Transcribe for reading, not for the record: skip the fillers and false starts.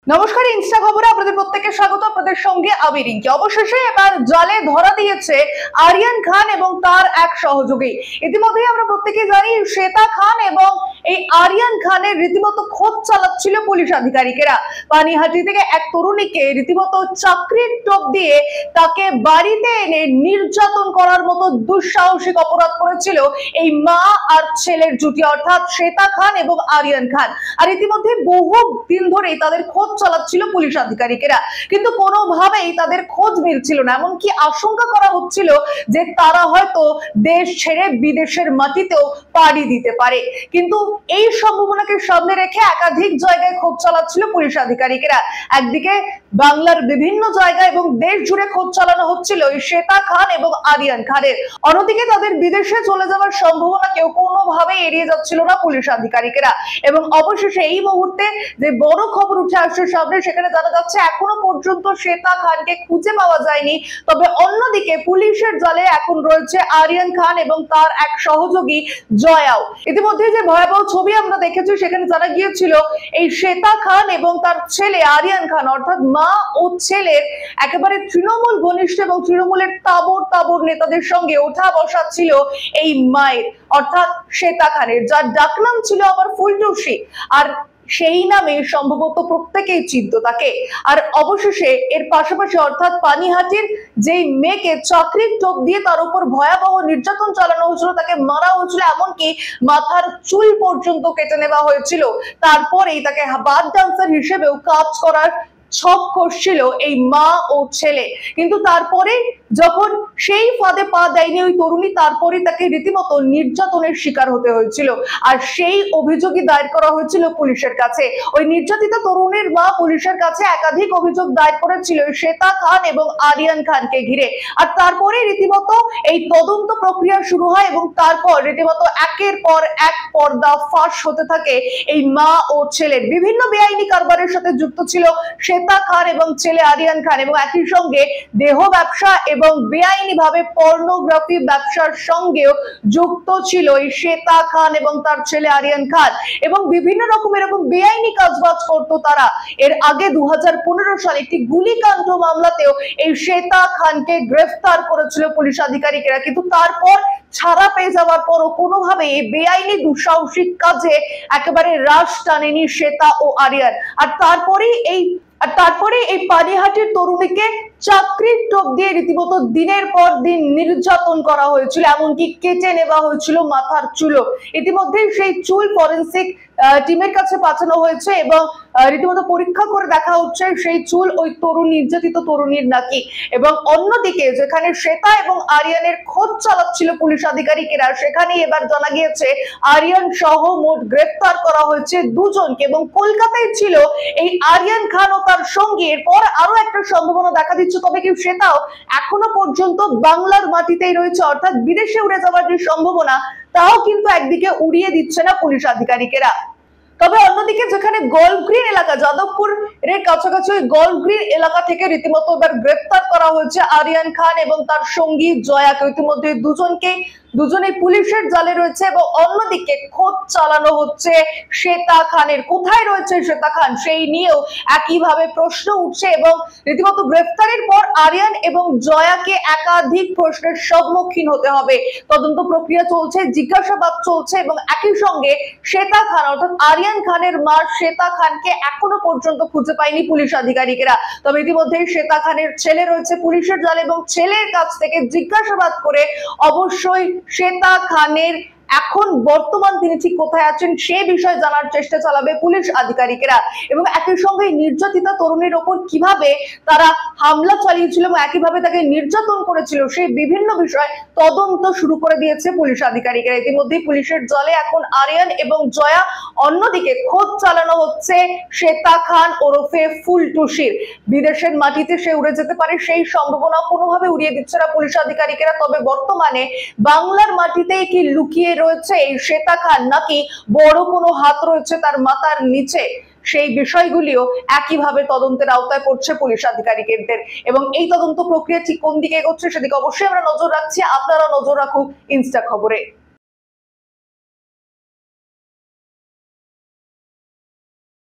নমস্কার, ইনস্টা খবরে আপনাদের প্রত্যেককে স্বাগত। আপনাদের সঙ্গে আমি রিঙ্কি। অবশেষে এবার জালে ধরা দিয়েছে আরিয়ান খান এবং তার এক সহযোগী। ইতিমধ্যে আমরা প্রত্যেকে জানি শ্বেতা খান এবং এই আরিয়ান খানের রীতিমতো খোঁজ চালাচ্ছিল পুলিশ আধিকারিকেরা। পানিহাটি থেকে এক তরুণীকে রীতিমতো চাকরির টোপ দিয়ে তাকে বাড়িতে এনে নির্যাতন করার মতো দুঃসাহসিক অপরাধ করেছিল এই মা আর ছেলের জুটি, অর্থাৎ শ্বেতা খান এবং আরিয়ান খান। আর ইতিমধ্যে বহু দিন ধরেই তাদের খোঁজ চালাচ্ছিল পুলিশ আধিকারিকেরা, কিন্তু কোনোভাবেই তাদের খোঁজ মিলছিল না। এমনকি আশঙ্কা করা হচ্ছিল যে তারা হয়তো দেশ ছেড়ে বিদেশের মাটিতেও পাড়ি দিতে পারে। কিন্তু এই সম্ভাবনাকে সামনে রেখে একাধিক জায়গায় খোঁজ চালাচ্ছিল পুলিশ আধিকারিকেরা। একদিকে বাংলার বিভিন্ন জায়গায় এবং দেশ জুড়ে খোঁজ চালানো হচ্ছিল এই শ্বেতা খান এবং আরিয়ান খানের। অন্যদিকে তাদের বিদেশে চলে যাওয়ার সম্ভাবনাকেও কোনোভাবেই এড়িয়ে যাচ্ছিল না পুলিশ আধিকারিকেরা। এবং অবশেষে এই মুহূর্তে যে বড় খবর উঠে আসছে সামনে, সেখানে জানা যাচ্ছে এখনো পর্যন্ত শ্বেতা খানকে খুঁজে পাওয়া যায়নি। তবে অন্যদিকে পুলিশের জালে এখন রয়েছে আরিয়ান খান এবং তার এক সহযোগী জয়াও। ইতিমধ্যে যে ভয়াবহ ছবি আমরা দেখেছি, সেখানে জানা গিয়েছিল এই শ্বেতা খান এবং তার ছেলে আরিয়ান খান, অর্থাৎ মা ও ছেলের একেবারে তৃণমূল ঘনিষ্ঠ এবং তৃণমূলের তাবর তাবর নেতাদের সঙ্গে ওঠা বসা ছিল এই মায়ের, অর্থাৎ শ্বেতা খানের, যার ডাকনাম ছিল আবার ফুলটুসি। আর সেই নামে সম্ভবত প্রত্যেকেই চিনত তাকে। আর অবশেষে এর পাশাপাশি অর্থাৎ পানিহাটির যেই মেয়েকে চাকরির টোপ দিয়ে তার উপর ভয়াবহ নির্যাতন চালানো হয়েছিল, তাকে মারা হয়েছিল, এমনকি মাথার চুল পর্যন্ত কেটে নেওয়া হয়েছিল। তারপরেই তাকে বাদ ডান্সার হিসেবেও কাজ করার ছক কষছিল এই মা ও ছেলে। কিন্তু তারপরে যখন সেই ফাঁদে পা দেয়নি ওই তরুণী, তারপরে তাকে রীতিমতো নির্যাতনের শিকার হতে হয়েছিল। আর সেই অভিযোগই দায়ের করা হয়েছিল পুলিশের কাছে। ওই নির্যাতিত তরুণীর মা পুলিশের কাছে একাধিক অভিযোগ দায়ের করেছিল শ্বেতা খান এবং আরিয়ান খানকে ঘিরে। আর তারপরে রীতিমতো এই তদন্ত প্রক্রিয়া শুরু হয় এবং তারপর রীতিমতো একের পর এক পর্দা ফাঁস হতে থাকে এই মা ও ছেলের। বিভিন্ন বেআইনি কারবারের সাথে যুক্ত ছিল শ্বেতা খান এবং ছেলে আরিয়ান খান, এবং একই সঙ্গে দেহ ব্যবসা এবং বেআইনি ভাবে পর্নোগ্রাফি ব্যবসার সঙ্গেও যুক্ত ছিল এই শ্বেতা খান এবং তার ছেলে আরিয়ান খান। এবং বিভিন্ন রকম এরকম বেআইনি কাজবাজ করতো তারা। এর আগে 2015 সালে একটি গুলিকাণ্ড মামলাতেও এই শ্বেতা খানকে গ্রেফতার করেছিল পুলিশ আধিকারিকেরা, কিন্তু তারপর ছাড়া পেয়ে যাওয়ার পরও কোনোভাবে এই বেআইনি দুঃসাহসিক কাজে একেবারে রাশ টানেনি শ্বেতা ও আরিয়ান। আর তারপরে এই পানিহাটির তরুণীকে চাকরির টোপ দিয়ে রীতিমতো দিনের পর দিন নির্যাতন করা হয়েছিল, এমনকি কেটে নেওয়া হয়েছিল মাথার চুলও। ইতিমধ্যে সেই চুল ফরেন্সিক টিমের কাছে পাঠানো হয়েছে এবং রীতিমতো পরীক্ষা করে দেখা হচ্ছে সেই চুল ওই নির্যাতিত তরুণীর নাকি। এবং অন্যদিকে যেখানে শ্বেতা এবং আরিয়ানের খোঁজ চালাচ্ছিল পুলিশ আধিকারিকেরা, সেখানেই এবার জানা গিয়েছে আরিয়ান সহ মোট গ্রেফতার করা হয়েছে দুজনকে। এবং কলকাতায় ছিল এই আরিয়ান খান ও তার সঙ্গে। এরপর আরো একটা সম্ভাবনা দেখা দিচ্ছে, তবে কি শ্বেতাও এখনো পর্যন্ত বাংলার মাটিতেই রয়েছে, অর্থাৎ বিদেশে উড়ে যাওয়ার যে সম্ভাবনা, তাও কিন্তু একদিকে উড়িয়ে দিচ্ছে না পুলিশ আধিকারিকেরা। তবে অন্যদিকে যেখানে গল্ফ গ্রিন এলাকা, যাদবপুর এর কাছাকাছি ওই গল্ফ গ্রিন এলাকা থেকে রীতিমতো এবার গ্রেফতার করা হয়েছে আরিয়ান খান এবং তার সঙ্গী জয়াকে। ইতিমধ্যে দুজনেই পুলিশের জালে রয়েছে। এবং অন্যদিকে খোঁজ চালানো হচ্ছে শ্বেতা খানের। কোথায় রয়েছে শ্বেতা খান সেই নিয়েও একইভাবে প্রশ্ন উঠছে। এবং রীতিমতো গ্রেফতারের পর আরিয়ান এবং জয়াকে একাধিক প্রশ্নের সম্মুখীন হতে হবে। তদন্ত প্রক্রিয়া চলছে, জিজ্ঞাসাবাদ চলছে, এবং একই সঙ্গে শ্বেতা খান অর্থাৎ আরিয়ান খানের মা শ্বেতা খানকে এখনো পর্যন্ত খুঁজে পায়নি পুলিশ আধিকারিকেরা। তবে ইতিমধ্যে শ্বেতা খানের ছেলে রয়েছে পুলিশের জালে এবং ছেলের কাছ থেকে জিজ্ঞাসাবাদ করে অবশ্যই শ্বেতা খানের এখন বর্তমান তিনি ঠিক কোথায় আছেন সে বিষয়ে জানার চেষ্টা চালাবে পুলিশ আধিকারিকেরা। এবং একই সঙ্গে নির্যাতিতা তরুণীর ওপর কিভাবে তারা হামলা চালিয়েছিল এবং একইভাবে তাকে নির্যাতন করেছিল সেই বিভিন্ন বিষয় তদন্ত শুরু করে দিয়েছে পুলিশ আধিকারিকেরা। ইতিমধ্যে পুলিশের জালে এখন আরিয়ান এবং জয়া। অন্যদিকে খোঁজ চালানো হচ্ছে শ্বেতা খান ওরফে ফুলটুসির। বিদেশের মাটিতে সে উড়ে যেতে পারে সেই সম্ভাবনা কোনোভাবে উড়িয়ে দিচ্ছে না পুলিশ আধিকারিকেরা। তবে বর্তমানে বাংলার মাটিতেই কি লুকিয়ে রয়েছে এই শ্বেতা খান, নাকি বড় কোনো হাত রয়েছে তার মাথার নিচে, সেই বিষয়গুলিও একইভাবে তদন্তের আওতায় পড়ছে পুলিশ আধিকারিকদের। এবং এই তদন্ত প্রক্রিয়া ঠিক কোন দিকে এগোচ্ছে সেদিকে অবশ্যই আমরা নজর রাখছি। আপনারা নজর রাখুন ইনস্টা খবরে।